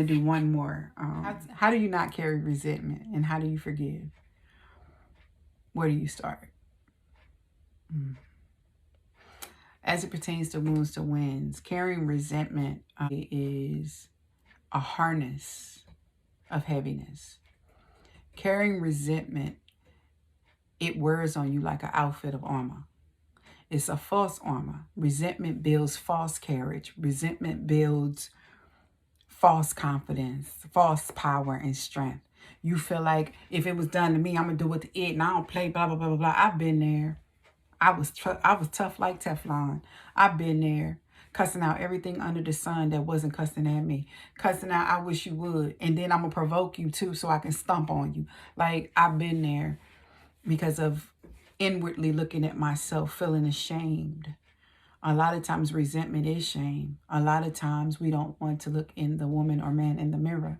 Do one more. How do you not carry resentment, and how do you forgive? Where do you start? As it pertains to wounds to wins, carrying resentment is a harness of heaviness. Carrying resentment, it wears on you like an outfit of armor. It's a false armor. Resentment builds false courage. Resentment builds false confidence, false power and strength. You feel like if it was done to me, I'm going to do it to it, and I don't play, blah, blah, blah, blah, blah. I've been there. I was tough like Teflon. I've been there, cussing out everything under the sun that wasn't cussing at me. Cussing out, I wish you would. And then I'm going to provoke you too so I can stomp on you. Like, I've been there because of inwardly looking at myself, feeling ashamed. A lot of times resentment is shame. A lot of times we don't want to look in the woman or man in the mirror.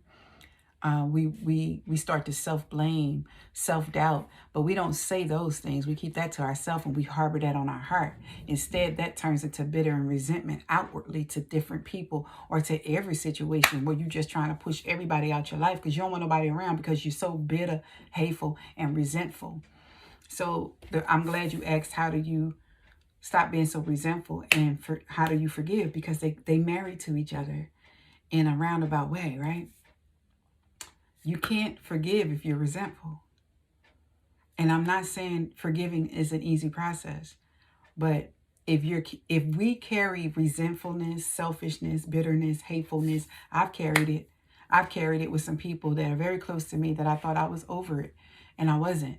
We start to self-blame, self-doubt, but we don't say those things. We keep that to ourselves and we harbor that on our heart. Instead, that turns into bitter and resentment outwardly to different people or to every situation where you're just trying to push everybody out your life because you don't want nobody around because you're so bitter, hateful, and resentful. So I'm glad you asked, how do you stop being so resentful, and how do you forgive? Because they married to each other in a roundabout way, right? You can't forgive if you're resentful. And I'm not saying forgiving is an easy process, but if we carry resentfulness, selfishness, bitterness, hatefulness, I've carried it. I've carried it with some people that are very close to me that I thought I was over it, and I wasn't,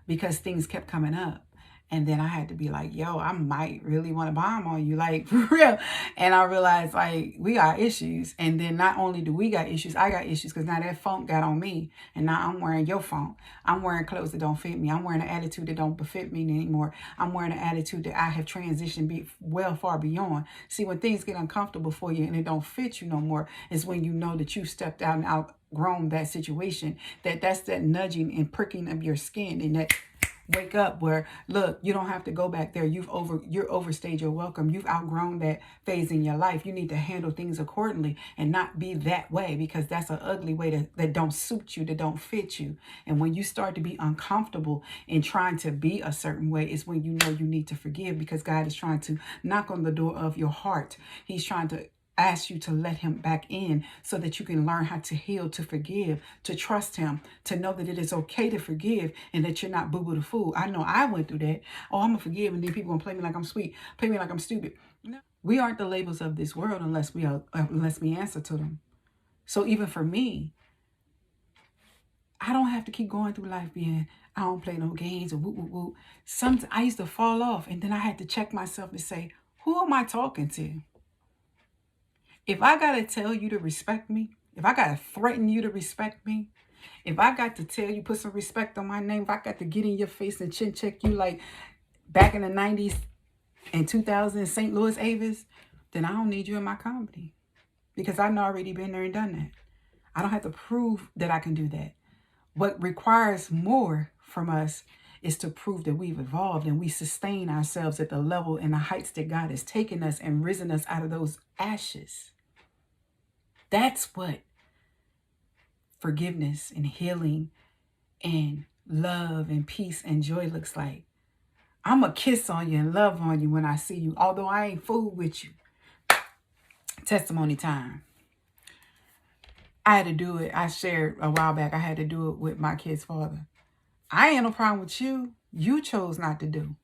because things kept coming up. And then I had to be like, yo, I might really want to bomb on you, like, for real. And I realized, like, we got issues. And then not only do we got issues, I got issues, because now that funk got on me. And now I'm wearing your funk. I'm wearing clothes that don't fit me. I'm wearing an attitude that don't befit me anymore. I'm wearing an attitude that I have transitioned well far beyond. See, when things get uncomfortable for you and it don't fit you no more, is when you know that you stepped out and outgrown that situation. That's that nudging and pricking of your skin, and that wake up where, look, you don't have to go back there. You're overstayed your welcome. You've outgrown that phase in your life. You need to handle things accordingly and not be that way, because that's an ugly way that don't suit you, that don't fit you. And when you start to be uncomfortable in trying to be a certain way, is when you know you need to forgive, because God is trying to knock on the door of your heart. He's trying to ask you to let him back in so that you can learn how to heal, to forgive, to trust him, to know that it is okay to forgive and that you're not boo-boo the fool. I know I went through that. Oh, I'm going to forgive, and then people going to play me like I'm sweet, play me like I'm stupid. No. We aren't the labels of this world unless we answer to them. So even for me, I don't have to keep going through life being, I don't play no games or woo, woo, woo. Sometimes I used to fall off, and then I had to check myself and say, who am I talking to? If I got to tell you to respect me, if I got to threaten you to respect me, if I got to tell you, put some respect on my name, if I got to get in your face and chin check you like back in the 90s and 2000 in St. Louis Avis, then I don't need you in my company, because I've already been there and done that. I don't have to prove that I can do that. What requires more from us is to prove that we've evolved and we sustain ourselves at the level and the heights that God has taken us and risen us out of those ashes. That's what forgiveness and healing and love and peace and joy looks like. I'm going to kiss on you and love on you when I see you, although I ain't fooled with you. Testimony time. I had to do it. I shared a while back, I had to do it with my kid's father. I ain't no problem with you. You chose not to do.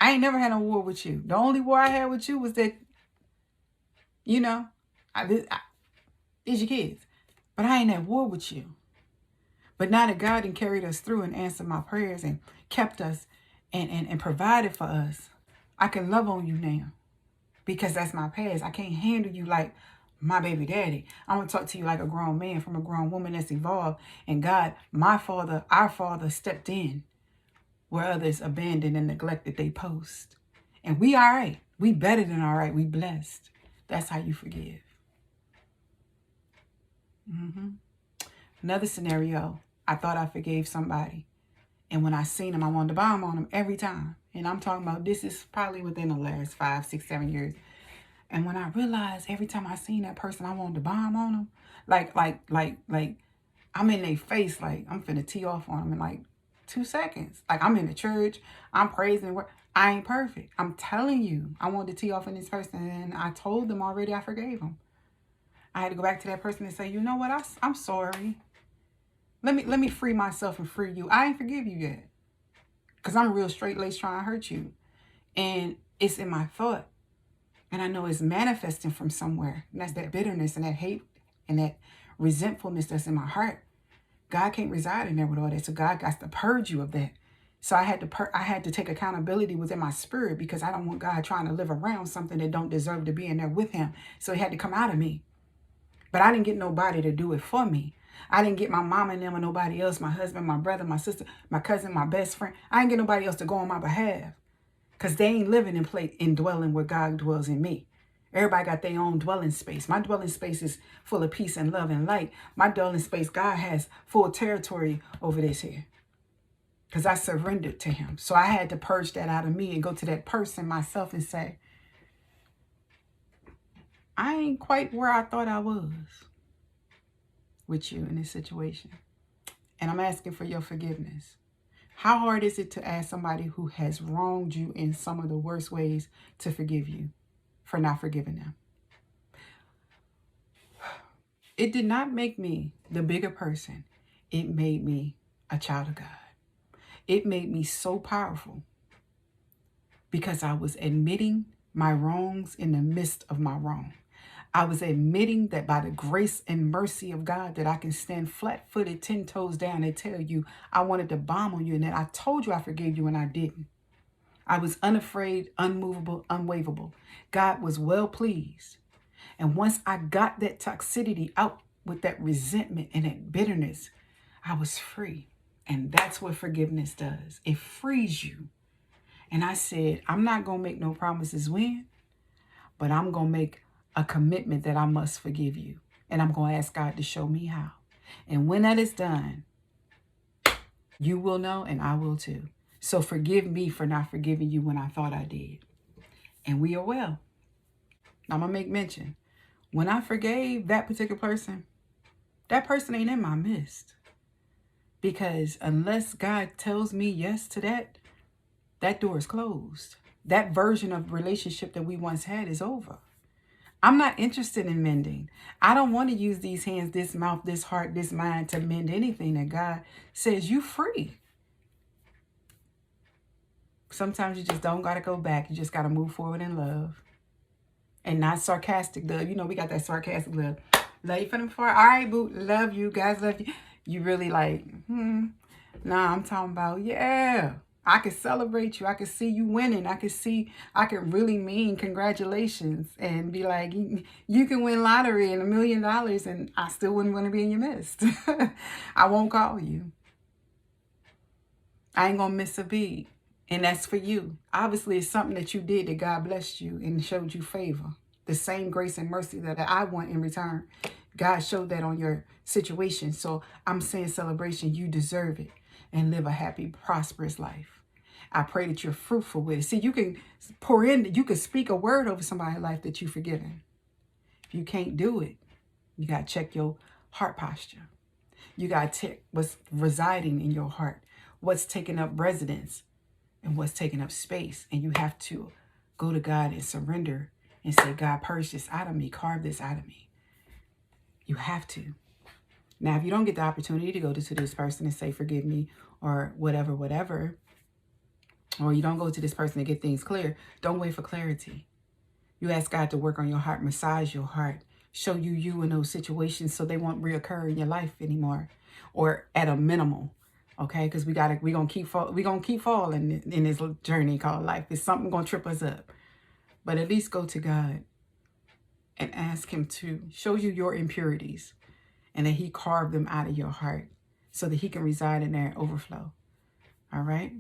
I ain't never had a war with you. The only war I had with you was that, these your kids. But I ain't at war with you. But now that God had carried us through and answered my prayers and kept us and provided for us, I can love on you now, because that's my past. I can't handle you like my baby daddy. I'm going to talk to you like a grown man from a grown woman that's evolved. And God, my father, our father, stepped in where others abandoned and neglected they post. And we all right. We better than all right. We blessed. That's how you forgive. Another scenario, I thought I forgave somebody. And when I seen him, I wanted to bomb on him every time. And I'm talking about, this is probably within the last 5, 6, 7 years. And when I realized every time I seen that person, I wanted to bomb on them. Like I'm in their face, like I'm finna tee off on them in like 2 seconds. Like I'm in the church, I'm praising. I ain't perfect. I'm telling you, I wanted to tee off on this person, and I told them already I forgave them. I had to go back to that person and say, you know what, I'm sorry. Let me free myself and free you. I ain't forgive you yet. Because I'm real straight-laced trying to hurt you. And it's in my thought. And I know it's manifesting from somewhere. And that's that bitterness and that hate and that resentfulness that's in my heart. God can't reside in there with all that. So God got to purge you of that. So I had to take accountability within my spirit, because I don't want God trying to live around something that don't deserve to be in there with him. So it had to come out of me. But I didn't get nobody to do it for me. I didn't get my mama and them or nobody else, my husband, my brother, my sister, my cousin, my best friend. I didn't get nobody else to go on my behalf, because they ain't living in dwelling where God dwells in me. Everybody got their own dwelling space. My dwelling space is full of peace and love and light. My dwelling space, God has full territory over this here, because I surrendered to him. So I had to purge that out of me and go to that person myself and say, I ain't quite where I thought I was with you in this situation. And I'm asking for your forgiveness. How hard is it to ask somebody who has wronged you in some of the worst ways to forgive you for not forgiving them? It did not make me the bigger person. It made me a child of God. It made me so powerful, because I was admitting my wrongs in the midst of my wrong. I was admitting that by the grace and mercy of God that I can stand flat-footed, 10 toes down, and tell you I wanted to bomb on you, and that I told you I forgave you and I didn't. I was unafraid, unmovable, unwaverable. God was well pleased. And once I got that toxicity out with that resentment and that bitterness, I was free. And that's what forgiveness does. It frees you. And I said, I'm not going to make no promises when, but I'm going to make a commitment that I must forgive you. And I'm going to ask God to show me how. And when that is done, you will know and I will too. So forgive me for not forgiving you when I thought I did. And we are well. I'm going to make mention. When I forgave that particular person, that person ain't in my midst. Because unless God tells me yes to that, that door is closed. That version of relationship that we once had is over. I'm not interested in mending. I don't want to use these hands, this mouth, this heart, this mind to mend anything that God says you free. Sometimes you just don't got to go back. You just got to move forward in love. And not sarcastic love. You know, we got that sarcastic love. Love you from the far. All right, boo. Love you. Guys love you. You really like, Nah, I'm talking about, yeah. I can celebrate you. I can see you winning. I can really mean congratulations and be like, you can win lottery and $1 million and I still wouldn't want to be in your midst. I won't call you. I ain't going to miss a beat. And that's for you. Obviously, it's something that you did that God blessed you and showed you favor. The same grace and mercy that I want in return. God showed that on your situation. So I'm saying celebration, you deserve it. And live a happy, prosperous life. I pray that you're fruitful with it. See, you can pour in, you can speak a word over somebody's life that you've forgiven. If you can't do it, you got to check your heart posture. You got to check what's residing in your heart, what's taking up residence and what's taking up space. And you have to go to God and surrender and say, God, purge this out of me, carve this out of me. You have to. Now, if you don't get the opportunity to go to this person and say, forgive me, or whatever, or you don't go to this person to get things clear, don't wait for clarity. You ask God to work on your heart, massage your heart, show you in those situations so they won't reoccur in your life anymore, or at a minimal, okay? Because we gonna keep falling in this journey called life. It's something gonna trip us up, but at least go to God and ask Him to show you your impurities, and that He carved them out of your heart so that He can reside in there and overflow. All right.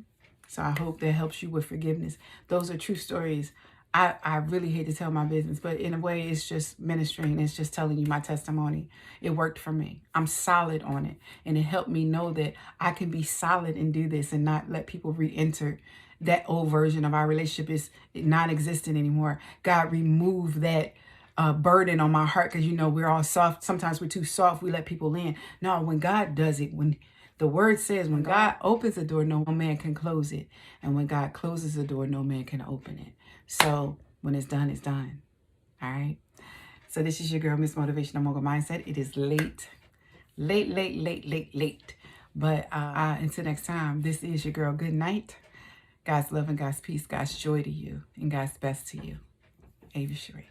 So I hope that helps you with forgiveness. Those are true stories. I really hate to tell my business, but in a way, it's just ministering. It's just telling you my testimony. It worked for me. I'm solid on it. And it helped me know that I can be solid and do this and not let people re-enter that old version of our relationship is non-existent anymore. God, remove that burden on my heart, because, you know, we're all soft. Sometimes we're too soft. We let people in. No, when God does it, when the word says, when God opens the door, no man can close it. And when God closes the door, no man can open it. So when it's done, it's done. All right. So this is your girl, Miss Motivational Mogul Mindset. It is late. But until next time, this is your girl. Good night. God's love and God's peace, God's joy to you, and God's best to you. Ava Sheree.